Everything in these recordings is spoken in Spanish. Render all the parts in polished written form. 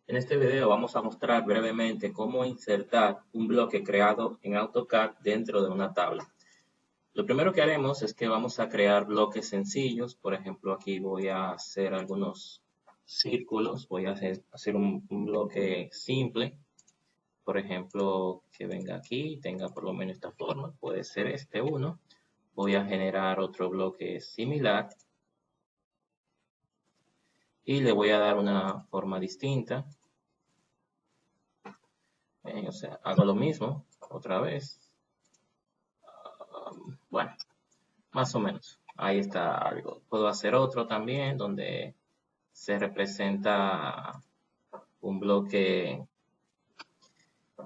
En este video vamos a mostrar brevemente cómo insertar un bloque creado en AutoCAD dentro de una tabla. Lo primero que haremos es que vamos a crear bloques sencillos. Por ejemplo, aquí voy a hacer algunos círculos. Voy a hacer un bloque simple. Por ejemplo, que venga aquí y tenga por lo menos esta forma. Puede ser este uno. Voy a generar otro bloque similar. Y le voy a dar una forma distinta. O sea, hago lo mismo otra vez. Bueno, más o menos. Ahí está algo. Puedo hacer otro también donde se representa un bloque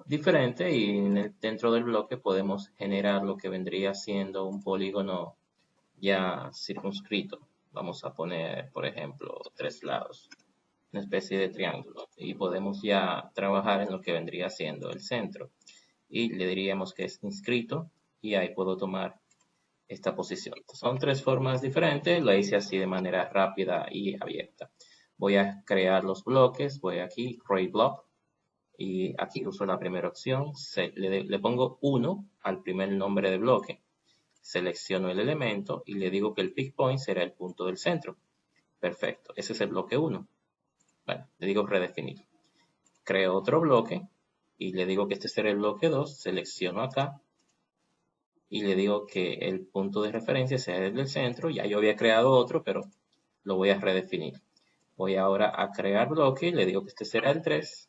diferente y dentro del bloque podemos generar lo que vendría siendo un polígono ya circunscrito. Vamos a poner, por ejemplo, 3 lados, una especie de triángulo, y podemos ya trabajar en lo que vendría siendo el centro. Y le diríamos que es inscrito y ahí puedo tomar esta posición. Son 3 formas diferentes, lo hice así de manera rápida y abierta. Voy a crear los bloques, voy aquí, Create Block, y aquí uso la primera opción, le pongo 1 al primer nombre de bloque, selecciono el elemento y le digo que el pick point será el punto del centro. Perfecto, ese es el bloque 1. Bueno, le digo redefinir. Creo otro bloque y le digo que este será el bloque 2, selecciono acá y le digo que el punto de referencia sea el del centro. Ya yo había creado otro, pero lo voy a redefinir. Voy ahora a crear bloque y le digo que este será el 3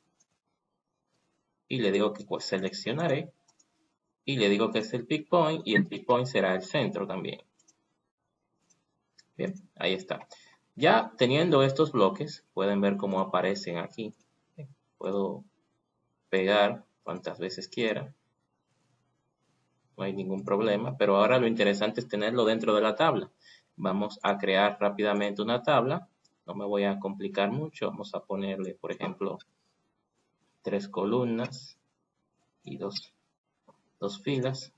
y le digo que pues seleccionaré y le digo que es el pick point y el pick point será el centro también. Bien, ahí está. Ya teniendo estos bloques, pueden ver cómo aparecen aquí. Puedo pegar cuantas veces quiera. No hay ningún problema, pero ahora lo interesante es tenerlo dentro de la tabla. Vamos a crear rápidamente una tabla. No me voy a complicar mucho. Vamos a ponerle, por ejemplo, 3 columnas y dos filas.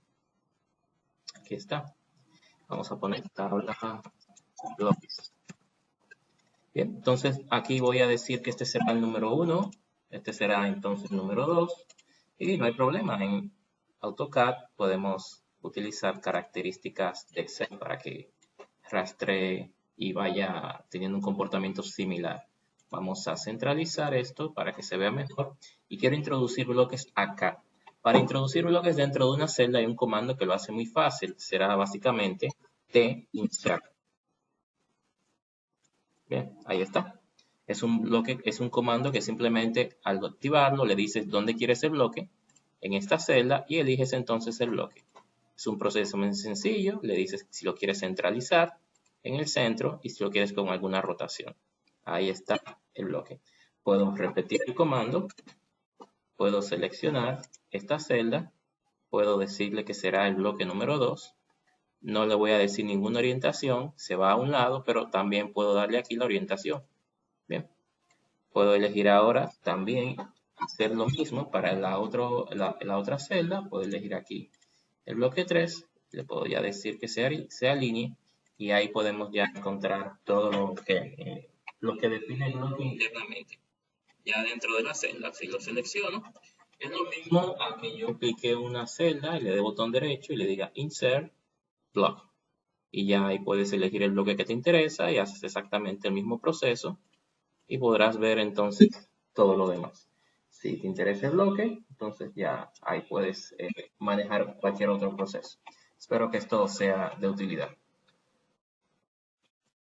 Aquí está. Vamos a poner tabla bloques. Bien, entonces aquí voy a decir que este será el número 1. Este será entonces el número 2. Y no hay problema. En AutoCAD podemos utilizar características de Excel para que rastree y vaya teniendo un comportamiento similar. Vamos a centralizar esto para que se vea mejor y quiero introducir bloques acá. Para introducir bloques dentro de una celda hay un comando que lo hace muy fácil. Será básicamente t-insert. Bien, ahí está. Es un bloque, es un comando que simplemente al activarlo le dices dónde quieres el bloque en esta celda y eliges entonces el bloque. Es un proceso muy sencillo. Le dices si lo quieres centralizar en el centro y si lo quieres con alguna rotación. Ahí está el bloque. Puedo repetir el comando. Puedo seleccionar esta celda. Puedo decirle que será el bloque número 2. No le voy a decir ninguna orientación. Se va a un lado, pero también puedo darle aquí la orientación. Bien. Puedo elegir ahora también hacer lo mismo para la otra celda. Puedo elegir aquí el bloque 3. Le puedo ya decir que se alinee y ahí podemos ya encontrar todo lo que define el bloque internamente. Ya dentro de la celda, si lo selecciono, es lo mismo a que yo clique una celda y le dé botón derecho y le diga Insert Block. Y ya ahí puedes elegir el bloque que te interesa y haces exactamente el mismo proceso y podrás ver entonces todo lo demás. Si te interesa el bloque, entonces ya ahí puedes manejar cualquier otro proceso. Espero que esto sea de utilidad.